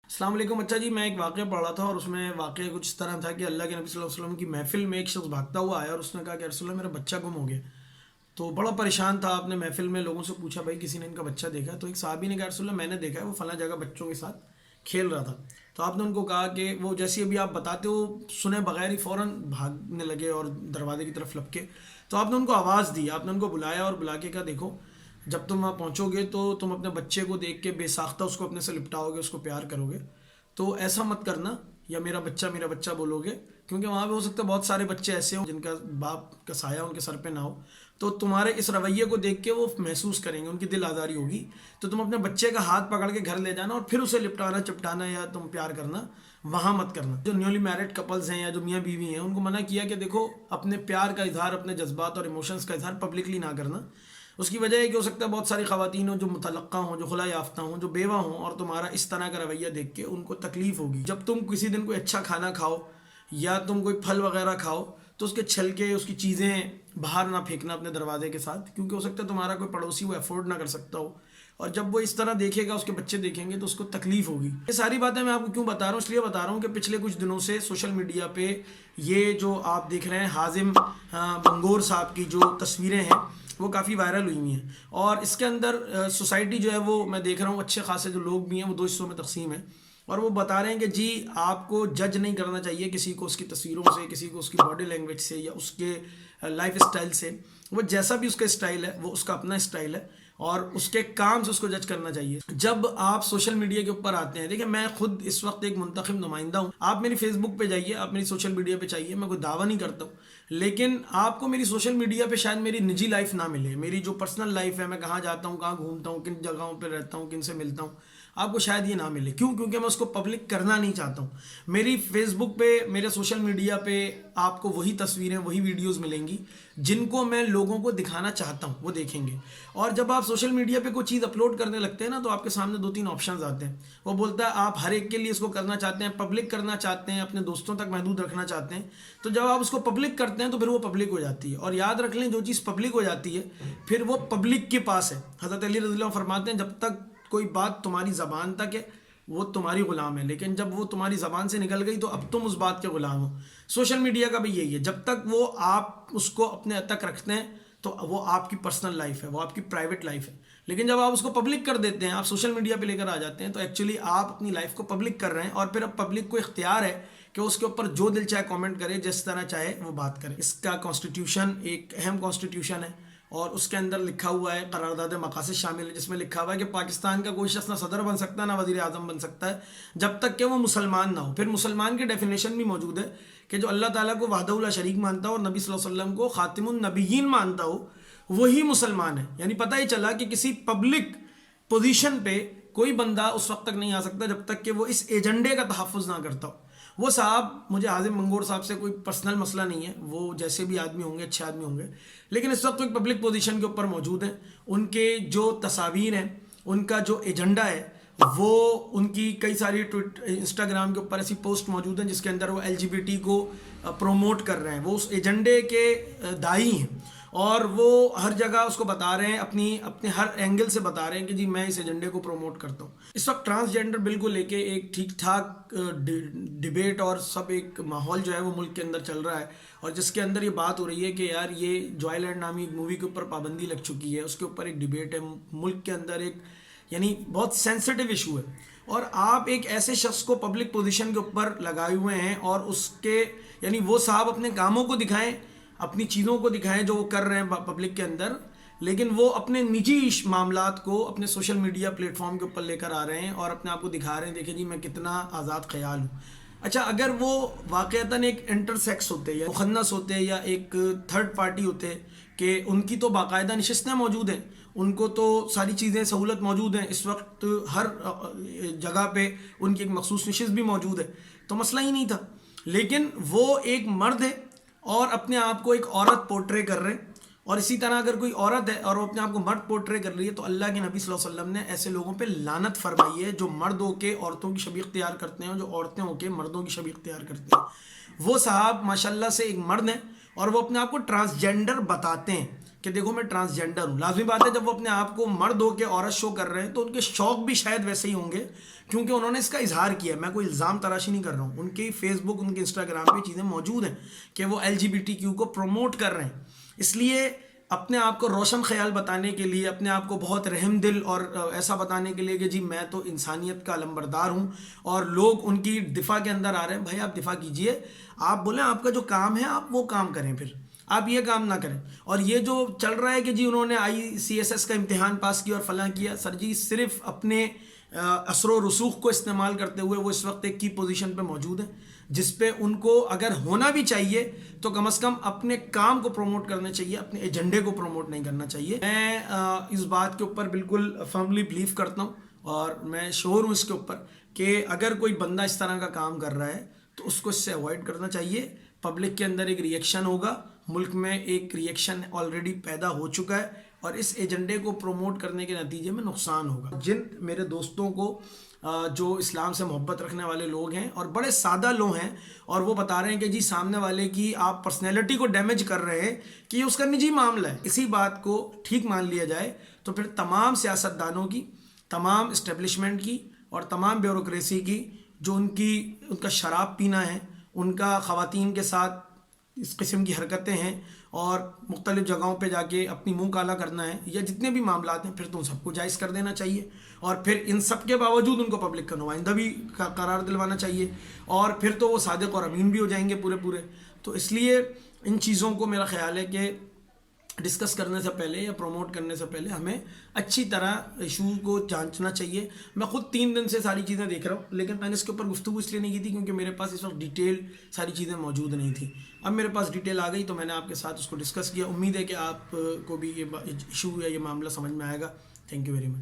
السلام علیکم۔ اچھا جی، میں ایک واقعہ پڑھ رہا تھا اور اس میں واقعہ کچھ اس طرح تھا کہ اللہ کے نبی صلی اللہ علیہ وسلم کی محفل میں ایک شخص بھاگتا ہوا آیا اور اس نے کہا کہ رسول اللہ میرا بچہ گم ہو گیا۔ تو بڑا پریشان تھا، آپ نے محفل میں لوگوں سے پوچھا بھائی کسی نے ان کا بچہ دیکھا؟ تو ایک صحابی نے کہا رسول اللہ میں نے دیکھا ہے، وہ فلاں جگہ بچوں کے ساتھ کھیل رہا تھا۔ تو آپ نے ان کو کہا کہ وہ جیسے ابھی آپ بتاتے ہو سنے بغیر ہی فوراً بھاگنے لگے اور دروازے کی طرف لپکے۔ تو آپ نے ان کو آواز دی، آپ نے ان کو بلایا اور بلا کے کہا دیکھو جب تم وہاں پہنچو گے تو تم اپنے بچے کو دیکھ کے بے ساختہ اس کو اپنے سے لپٹاؤ گے، اس کو پیار کرو گے، تو ایسا مت کرنا یا میرا بچہ بولو گے، کیونکہ وہاں پہ ہو سکتا ہے بہت سارے بچے ایسے ہوں جن کا باپ کا سایہ ان کے سر پہ نہ ہو، تو تمہارے اس رویے کو دیکھ کے وہ محسوس کریں گے، ان کی دل آزاری ہوگی۔ تو تم اپنے بچے کا ہاتھ پکڑ کے گھر لے جانا اور پھر اسے لپٹانا چپٹانا یا تم پیار کرنا وہاں مت کرنا۔ جو نیولی میرڈ کپلز ہیں یا جو میاں بیوی ہیں ان کو منع کیا کہ دیکھو اپنے پیار کا اظہار، اپنے جذبات اور ایموشنز کا اظہار پبلکلی نہ کرنا۔ اس کی وجہ ہے کہ ہو سکتا ہے بہت ساری خواتین ہوں جو متلقہ ہوں، جو خلا یافتہ ہوں، جو بیوہ ہوں، اور تمہارا اس طرح کا رویہ دیکھ کے ان کو تکلیف ہوگی۔ جب تم کسی دن کوئی اچھا کھانا کھاؤ یا تم کوئی پھل وغیرہ کھاؤ تو اس کے چھلکے، اس کی چیزیں باہر نہ پھینکنا اپنے دروازے کے ساتھ، کیونکہ ہو سکتا ہے تمہارا کوئی پڑوسی وہ افورڈ نہ کر سکتا ہو، اور جب وہ اس طرح دیکھے گا، اس کے بچے دیکھیں گے تو اس کو تکلیف ہوگی۔ یہ ساری باتیں میں آپ کو کیوں بتا رہا ہوں؟ اس لیے بتا رہا ہوں کہ پچھلے کچھ دنوں سے سوشل میڈیا پہ یہ جو آپ دیکھ رہے ہیں حازم بنگور صاحب کی جو تصویریں ہیں وہ کافی وائرل ہوئی ہوئی ہیں، اور اس کے اندر سوسائٹی جو ہے وہ میں دیکھ رہا ہوں اچھے خاصے جو لوگ بھی ہیں وہ دو حصوں میں تقسیم ہے، اور وہ بتا رہے ہیں کہ جی آپ کو جج نہیں کرنا چاہیے کسی کو اس کی تصویروں سے، کسی کو اس کی باڈی لینگویج سے یا اس کے لائف اسٹائل سے۔ وہ جیسا بھی اس کا اسٹائل ہے وہ اس کا اپنا اسٹائل ہے، اور اس کے کام سے اس کو جج کرنا چاہیے۔ جب آپ سوشل میڈیا کے اوپر آتے ہیں، دیکھیں میں خود اس وقت ایک منتخب نمائندہ ہوں، آپ میری فیس بک پہ جائیے، آپ میری سوشل میڈیا پہ چاہیے، میں کوئی دعویٰ نہیں کرتا ہوں، لیکن آپ کو میری سوشل میڈیا پہ شاید میری نجی لائف نہ ملے، میری جو پرسنل لائف ہے، میں کہاں جاتا ہوں، کہاں گھومتا ہوں، کن جگہوں پہ رہتا ہوں، کن سے ملتا ہوں، آپ کو شاید یہ نہ ملے۔ کیوں؟ کیونکہ میں اس کو پبلک کرنا نہیں چاہتا ہوں۔ میری فیس بک پہ، میرے سوشل میڈیا پہ آپ کو وہی تصویریں، وہی ویڈیوز ملیں گی جن کو میں لوگوں کو دکھانا چاہتا ہوں، وہ دیکھیں گے۔ اور جب آپ سوشل میڈیا پہ کوئی چیز اپلوڈ کرنے لگتے ہیں نا تو آپ کے سامنے دو تین آپشنز آتے ہیں۔ وہ بولتا ہے آپ ہر ایک کے لیے اس کو کرنا چاہتے ہیں، پبلک کرنا چاہتے ہیں، اپنے دوستوں تک محدود رکھنا چاہتے ہیں، تو جب آپ اس کو پبلک کرتے ہیں تو پھر وہ پبلک ہو جاتی ہے۔ اور یاد رکھ لیں جو چیز پبلک ہو جاتی ہے پھر وہ پبلک کے پاس ہے۔ حضرت علی رضی اللہ عنہ فرماتے ہیں جب تک کوئی بات تمہاری زبان تک ہے وہ تمہاری غلام ہے، لیکن جب وہ تمہاری زبان سے نکل گئی تو اب تم اس بات کے غلام ہو۔ سوشل میڈیا کا بھی یہی ہے، جب تک وہ آپ اس کو اپنے تک رکھتے ہیں تو وہ آپ کی پرسنل لائف ہے، وہ آپ کی پرائیویٹ لائف ہے، لیکن جب آپ اس کو پبلک کر دیتے ہیں، آپ سوشل میڈیا پہ لے کر آ جاتے ہیں تو ایکچولی آپ اپنی لائف کو پبلک کر رہے ہیں، اور پھر اب پبلک کو اختیار ہے کہ اس کے اوپر جو دل چاہے کامنٹ کرے، جس طرح چاہے وہ بات کرے۔ اس کا کانسٹیٹیوشن ایک اہم کانسٹیٹیوشن ہے، اور اس کے اندر لکھا ہوا ہے، قرارداد مقاصد شامل ہے جس میں لکھا ہوا ہے کہ پاکستان کا کوئی شخص نہ صدر بن سکتا نہ وزیر اعظم بن سکتا ہے جب تک کہ وہ مسلمان نہ ہو۔ پھر مسلمان کی ڈیفینیشن بھی موجود ہے کہ جو اللہ تعالیٰ کو وحدہ لا شریک مانتا ہو اور نبی صلی اللہ علیہ وسلم کو خاتم النبیین مانتا ہو وہی مسلمان ہے۔ یعنی پتہ ہی چلا کہ کسی پبلک پوزیشن پہ کوئی بندہ اس وقت تک نہیں آ سکتا جب تک کہ وہ اس ایجنڈے کا تحفظ نہ کرتا ہو۔ وہ صاحب، مجھے حازم منگور صاحب سے کوئی پرسنل مسئلہ نہیں ہے، وہ جیسے بھی آدمی ہوں گے اچھے آدمی ہوں گے، لیکن اس وقت ایک پبلک پوزیشن کے اوپر موجود ہیں۔ ان کے جو تصاویر ہیں، ان کا جو ایجنڈا ہے، وہ ان کی کئی ساری انسٹاگرام کے اوپر ایسی پوسٹ موجود ہیں جس کے اندر وہ LGBT کو پروموٹ کر رہے ہیں، وہ اس ایجنڈے کے داعی ہیں، اور وہ ہر جگہ اس کو بتا رہے ہیں، اپنے ہر اینگل سے بتا رہے ہیں کہ جی میں اس ایجنڈے کو پروموٹ کرتا ہوں۔ اس وقت ٹرانسجینڈر بل کو لے کے ایک ٹھیک ٹھاک ڈیبیٹ اور سب ایک ماحول جو ہے وہ ملک کے اندر چل رہا ہے، اور جس کے اندر یہ بات ہو رہی ہے کہ یار یہ جوائے لینڈ نامی ایک مووی کے اوپر پابندی لگ چکی ہے، اس کے اوپر ایک ڈیبیٹ ہے ملک کے اندر، ایک یعنی بہت سینسٹیو ایشو ہے، اور آپ ایک ایسے شخص کو پبلک پوزیشن کے اوپر لگائے ہوئے ہیں، اور اس کے یعنی وہ صاحب اپنے کاموں کو دکھائیں، اپنی چیزوں کو دکھائیں جو وہ کر رہے ہیں پبلک کے اندر، لیکن وہ اپنے نجی معاملات کو اپنے سوشل میڈیا پلیٹ فارم کے اوپر لے کر آ رہے ہیں اور اپنے آپ کو دکھا رہے ہیں دیکھیں جی میں کتنا آزاد خیال ہوں۔ اچھا، اگر وہ واقعتاً ایک انٹر سیکس ہوتے یا مخنث ہوتے یا ایک تھرڈ پارٹی ہوتے کہ ان کی تو باقاعدہ نشستیں موجود ہیں، ان کو تو ساری چیزیں سہولت موجود ہیں، اس وقت ہر جگہ پہ ان کی ایک مخصوص نشست بھی موجود ہے، تو مسئلہ ہی نہیں تھا، لیکن وہ ایک مرد ہے اور اپنے آپ کو ایک عورت پورٹرے کر رہے ہیں، اور اسی طرح اگر کوئی عورت ہے اور وہ اپنے آپ کو مرد پورٹرے کر رہی ہے تو اللہ کے نبی صلی اللہ علیہ وسلم نے ایسے لوگوں پہ لعنت فرمائی ہے جو مرد ہو کے عورتوں کی شبیہ اختیار کرتے ہیں، جو عورتیں ہو کے مردوں کی شبیہ اختیار کرتے ہیں۔ وہ صاحب ماشاءاللہ سے ایک مرد ہیں اور وہ اپنے آپ کو ٹرانسجینڈر بتاتے ہیں، کہ دیکھو میں ٹرانسجینڈر ہوں. لازمی بات ہے جب وہ اپنے آپ کو مرد ہو کے عورت شو کر رہے ہیں تو ان کے شوق بھی شاید ویسے ہی ہوں گے کیونکہ انہوں نے اس کا اظہار کیا ہے. میں کوئی الزام تراشی نہیں کر رہا ہوں, ان کی فیس بک ان کے انسٹاگرام پہ چیزیں موجود ہیں کہ وہ LGBTQ کو پروموٹ کر رہے ہیں. اس لیے اپنے آپ کو روشن خیال بتانے کے لیے, اپنے آپ کو بہت رحم دل اور ایسا بتانے کے لیے کہ جی میں تو انسانیت کا علمبردار ہوں, اور لوگ ان کی دفاع کے اندر آ رہے ہیں, بھائی آپ دفاع کیجئے, آپ بولیں آپ کا جو کام ہے آپ وہ کام کریں, پھر آپ یہ کام نہ کریں. اور یہ جو چل رہا ہے کہ جی انہوں نے ICSS کا امتحان پاس کیا اور فلاں کیا, سر جی صرف اپنے اثر و رسوخ کو استعمال کرتے ہوئے وہ اس وقت ایک کی پوزیشن پہ موجود ہیں جس پہ ان کو اگر ہونا بھی چاہیے تو کم از کم اپنے کام کو پروموٹ کرنا چاہیے, اپنے ایجنڈے کو پروموٹ نہیں کرنا چاہیے. میں اس بات کے اوپر بالکل فرملی بلیو کرتا ہوں اور میں شور ہوں اس کے اوپر کہ اگر کوئی بندہ اس طرح کا کام کر رہا ہے تو اس کو اس سے اوائڈ کرنا چاہیے. پبلک کے اندر ایک ریئیکشن ہوگا, ملک میں ایک ریئیکشن آلریڈی پیدا ہو چکا ہے اور اس ایجنڈے کو پروموٹ کرنے کے نتیجے میں نقصان ہوگا. جن میرے دوستوں کو جو اسلام سے محبت رکھنے والے لوگ ہیں اور بڑے سادہ لوگ ہیں اور وہ بتا رہے ہیں کہ جی سامنے والے کی آپ پرسنالٹی کو ڈیمیج کر رہے ہیں کہ یہ اس کا نجی معاملہ ہے, اسی بات کو ٹھیک مان لیا جائے تو پھر تمام سیاستدانوں کی, تمام اسٹیبلشمنٹ کی اور تمام بیوروکریسی کی جو ان کا شراب پینا ہے, ان کا خواتین کے ساتھ اس قسم کی حرکتیں ہیں اور مختلف جگہوں پہ جا کے اپنی منہ کالا کرنا ہے, یا جتنے بھی معاملات ہیں, پھر تو ان سب کو جائز کر دینا چاہیے اور پھر ان سب کے باوجود ان کو پبلک کا نمائندہ بھی قرار دلوانا چاہیے اور پھر تو وہ صادق اور امین بھی ہو جائیں گے پورے. تو اس لیے ان چیزوں کو میرا خیال ہے کہ ڈسکس کرنے سے پہلے یا پروموٹ کرنے سے پہلے ہمیں اچھی طرح ایشو کو جانچنا چاہیے. میں خود 3 دن سے ساری چیزیں دیکھ رہا ہوں, لیکن میں نے اس کے اوپر گفتگو اس لیے نہیں کی تھی کیونکہ میرے پاس اس وقت ڈیٹیل ساری چیزیں موجود نہیں تھیں. اب میرے پاس ڈیٹیل آ گئی تو میں نے آپ کے ساتھ اس کو ڈسکس کیا. امید ہے کہ آپ کو بھی یہ ایشو یا یہ معاملہ سمجھ میں آئے گا. Thank you very much.